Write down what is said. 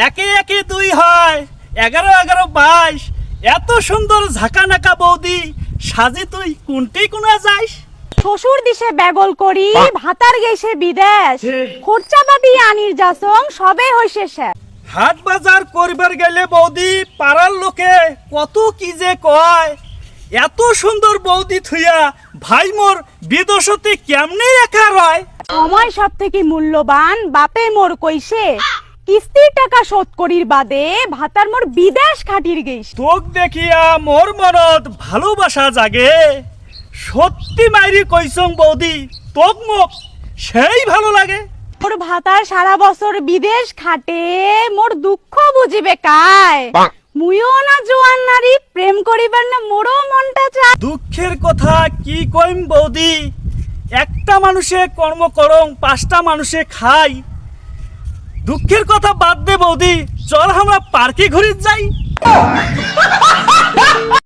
একে একে 2 হয় 11 11 22 এত সুন্দর ঝাঁকানাকা বৌদি সাজি তুই কোনটি কোনা যাইস শ্বশুর দিশে বেগল করি ভাতার গেছে বিদেশ খরচাপাতি আনির যাসং সবে হইছে শেষ হাট বাজার করবার গেলে বৌদি পাড়ার লোকে কত কি যে কয় এত সুন্দর বৌদি থুইয়া ভাই মোর বিদেশতে কেমনে একা রয় সময় সব থেকে মূল্যবান বাপে মোর কইছে কিস্তির টাকা শোধ করির বাদে ভাতার মোর বিদেশ খাটির গেছে তোক দেখিয়া মোর মনত ভালোবাসা জাগে সত্যি মাইরি কইছং বৌদি তোক মোক সেই ভালো লাগে মোর ভাতার সারা বছর বিদেশ খাটে মোর দুঃখ বুঝিবে কায় মুইও না জোয়ান নারী প্রেম করিবার না মোরও মনটা চায় দুঃখের কথা কি কইম বৌদি একটা মানুষে কর্ম করং 5টা মানুষে খাই দুঃখের কথা বাদ দে বৌদি চল আমরা পার্কে ঘুরে যাই